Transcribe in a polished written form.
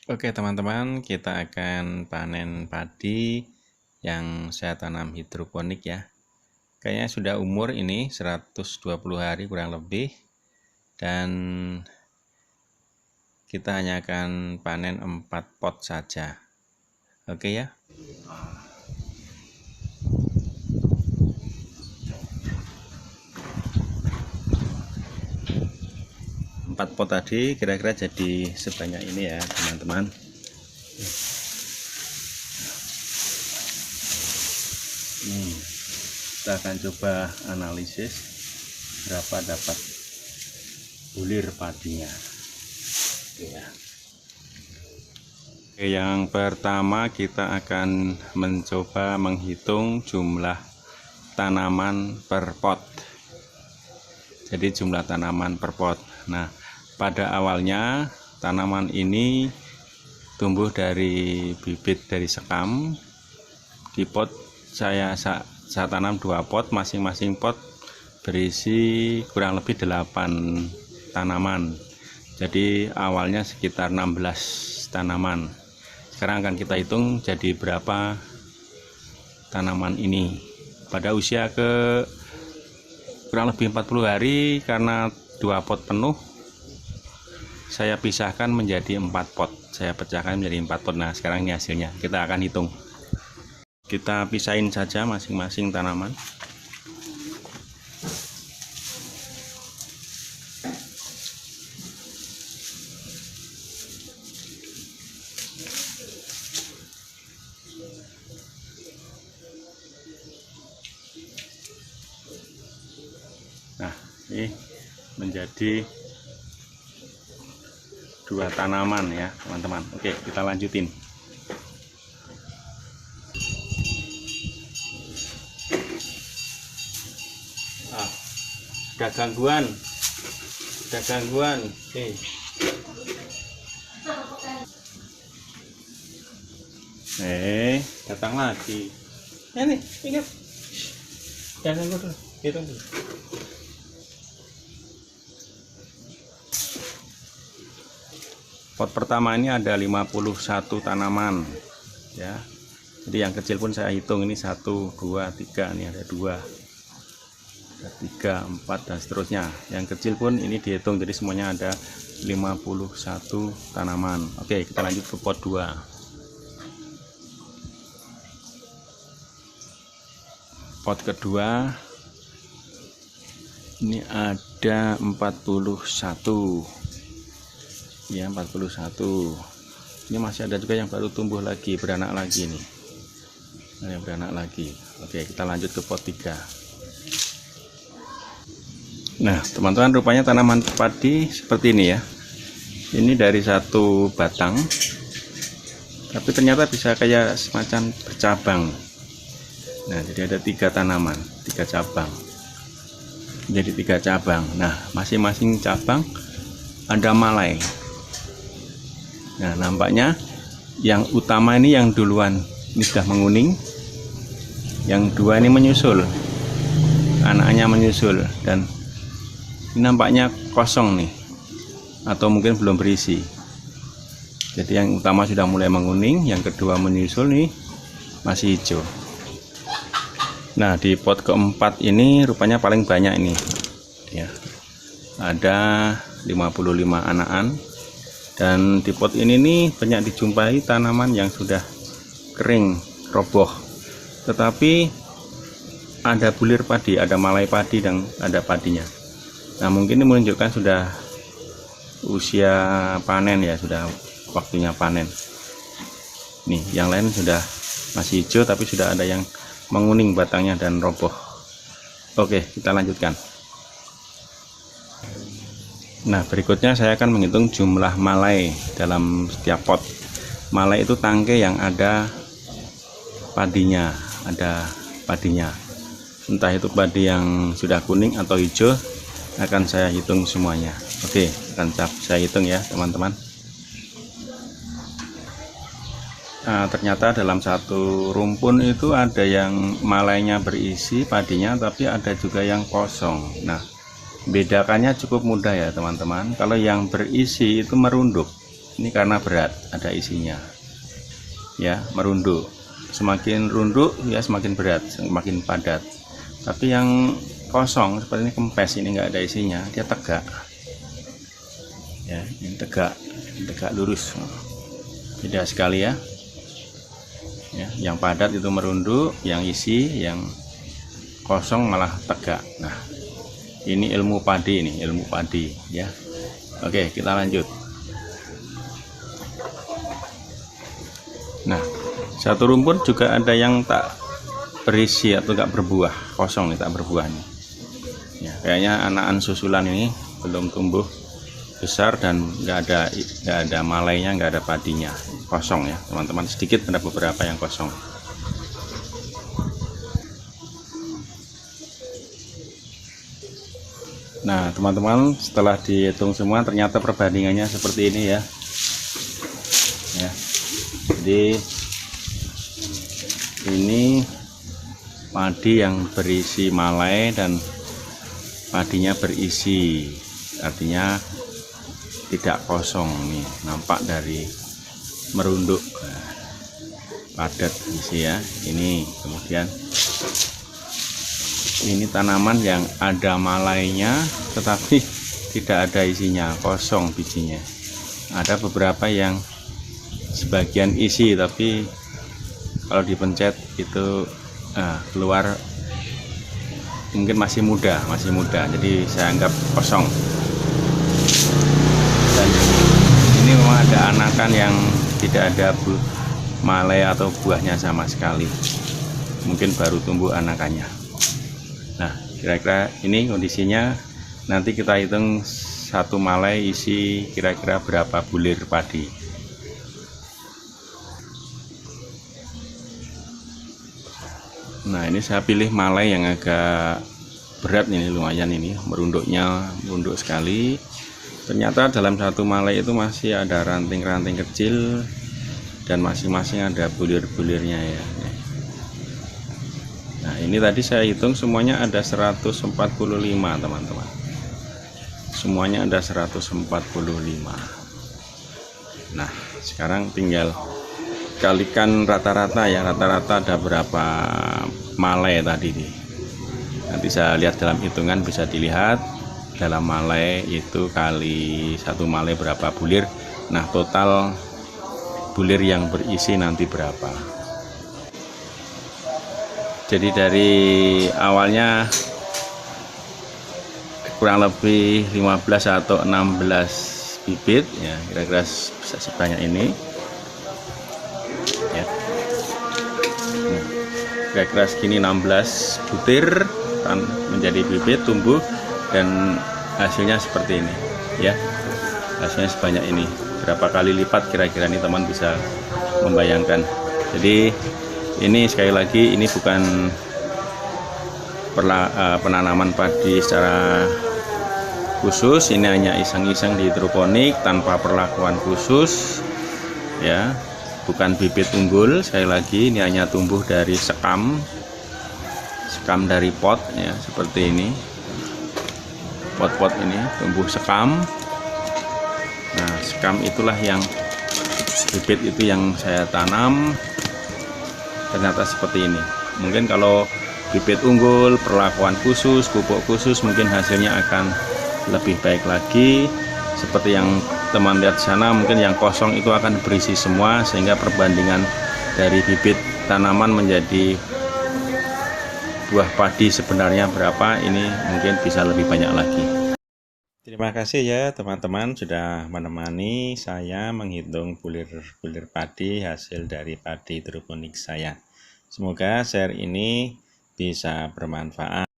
Oke teman-teman, kita akan panen padi yang saya tanam hidroponik ya. Kayaknya sudah umur ini 120 hari kurang lebih. Dan kita hanya akan panen 4 pot saja. Oke ya. 4 pot tadi kira-kira jadi sebanyak ini ya teman-teman. Kita akan coba analisis berapa dapat bulir padinya. Oke ya. Yang pertama kita akan mencoba menghitung jumlah tanaman per pot. Jadi jumlah tanaman per pot. Nah, pada awalnya tanaman ini tumbuh dari bibit dari sekam. Di pot saya tanam 2 pot, masing-masing pot berisi kurang lebih 8 tanaman. Jadi awalnya sekitar 16 tanaman. Sekarang akan kita hitung jadi berapa tanaman ini. Pada usia ke kurang lebih 40 hari, karena 2 pot penuh, saya pisahkan menjadi 4 pot. Saya pecahkan menjadi 4 pot. Nah, sekarang ini hasilnya. Kita akan hitung. Kita pisahin saja masing-masing tanaman. Nah, ini menjadi 2 tanaman ya teman-teman. Oke, kita lanjutin. Ada gangguan. Datang lagi. Ini ingat. Jangan dulu. Hitung dulu. Pot pertama ini ada 51 tanaman ya. Jadi yang kecil pun saya hitung, ini 1, 2, 3, ini ada 2, ada 3, 4 dan seterusnya. Yang kecil pun ini dihitung, jadi semuanya ada 51 tanaman. Oke, kita lanjut ke pot 2. Pot kedua ini ada 41 ya, 41. Ini masih ada juga yang baru tumbuh lagi, beranak lagi nih. Nah, yang beranak lagi. Oke, kita lanjut ke pot 3. Nah teman-teman, rupanya tanaman padi seperti ini ya. Ini dari 1 batang, tapi ternyata bisa kayak semacam bercabang. Nah, jadi ada 3 tanaman, 3 cabang. Jadi 3 cabang. Nah, masing-masing cabang ada malai. Nah, nampaknya yang utama ini yang duluan ini sudah menguning, yang 2 ini menyusul, anaknya menyusul, dan ini nampaknya kosong nih, atau mungkin belum berisi. Jadi yang utama sudah mulai menguning, yang kedua menyusul nih masih hijau. Nah, di pot keempat ini rupanya paling banyak ini ya, ada 55 anakan. Dan di pot ini nih banyak dijumpai tanaman yang sudah kering, roboh, tetapi ada bulir padi, ada malai padi dan ada padinya. Nah, mungkin ini menunjukkan sudah usia panen ya, sudah waktunya panen. Nih, yang lain sudah masih hijau, tapi sudah ada yang menguning batangnya dan roboh. Oke, kita lanjutkan. Nah, berikutnya saya akan menghitung jumlah malai dalam setiap pot. Malai itu tangkai yang ada padinya, entah itu padi yang sudah kuning atau hijau, akan saya hitung semuanya. Oke, akan saya hitung ya teman-teman. Nah, ternyata dalam 1 rumpun itu ada yang malainya berisi padinya, tapi ada juga yang kosong. Nah, bedakannya cukup mudah ya teman-teman. Kalau yang berisi itu merunduk, ini karena berat, ada isinya ya, merunduk. Semakin runduk ya semakin berat, semakin padat. Tapi yang kosong seperti ini, kempes, ini nggak ada isinya, dia tegak ya, ini tegak lurus, beda sekali ya. Yang padat itu merunduk, yang isi, yang kosong malah tegak. Nah, ini ilmu padi, ini ilmu padi ya. Oke, kita lanjut. Nah, satu rumpun juga ada yang tak berisi atau tak berbuah, kosong nih, tak berbuah nih ya. Kayaknya anakan susulan ini belum tumbuh besar dan nggak ada malainya, nggak ada padinya, kosong ya teman-teman. Sedikit ada beberapa yang kosong. Nah teman-teman, setelah dihitung semua ternyata perbandingannya seperti ini ya. Jadi ini padi yang berisi malai dan padinya berisi, artinya tidak kosong nih, nampak dari merunduk padat isi ya. Ini kemudian ini tanaman yang ada malainya tetapi tidak ada isinya, kosong bijinya. Ada beberapa yang sebagian isi tapi kalau dipencet itu keluar, mungkin masih muda, jadi saya anggap kosong. Dan ini memang ada anakan yang tidak ada malai atau buahnya sama sekali, mungkin baru tumbuh anakannya. Nah kira-kira ini kondisinya. Nanti kita hitung satu malai isi kira-kira berapa bulir padi. Nah ini saya pilih malai yang agak berat, ini lumayan, ini merunduk sekali. Ternyata dalam satu malai itu masih ada ranting-ranting kecil dan masing-masing ada bulir-bulirnya ya. Nah ini tadi saya hitung semuanya ada 145 teman-teman, semuanya ada 145. Nah sekarang tinggal kalikan rata-rata ya, rata-rata ada berapa malai tadi nih. Nanti saya lihat dalam hitungan, bisa dilihat dalam malai itu kali satu malai berapa bulir. Nah total bulir yang berisi nanti berapa. Jadi dari awalnya kurang lebih 15 atau 16 bibit ya, kira-kira bisa sebanyak ini ya. Kira-kira segini, 16 butir menjadi bibit, tumbuh, dan hasilnya seperti ini ya. Hasilnya sebanyak ini, berapa kali lipat kira-kira, ini teman bisa membayangkan. Jadi ini sekali lagi, ini bukan penanaman padi secara khusus, ini hanya iseng-iseng di hidroponik tanpa perlakuan khusus ya, bukan bibit unggul. Sekali lagi ini hanya tumbuh dari sekam dari pot ya, seperti ini. Pot-pot ini tumbuh sekam. Nah sekam itulah yang bibit itu yang saya tanam, ternyata seperti ini. Mungkin kalau bibit unggul, perlakuan khusus, pupuk khusus, mungkin hasilnya akan lebih baik lagi. Seperti yang teman lihat di sana, mungkin yang kosong itu akan berisi semua, sehingga perbandingan dari bibit tanaman menjadi buah padi sebenarnya berapa, ini mungkin bisa lebih banyak lagi. Terima kasih ya teman-teman sudah menemani saya menghitung bulir padi hasil dari padi hidroponik saya. Semoga share ini bisa bermanfaat.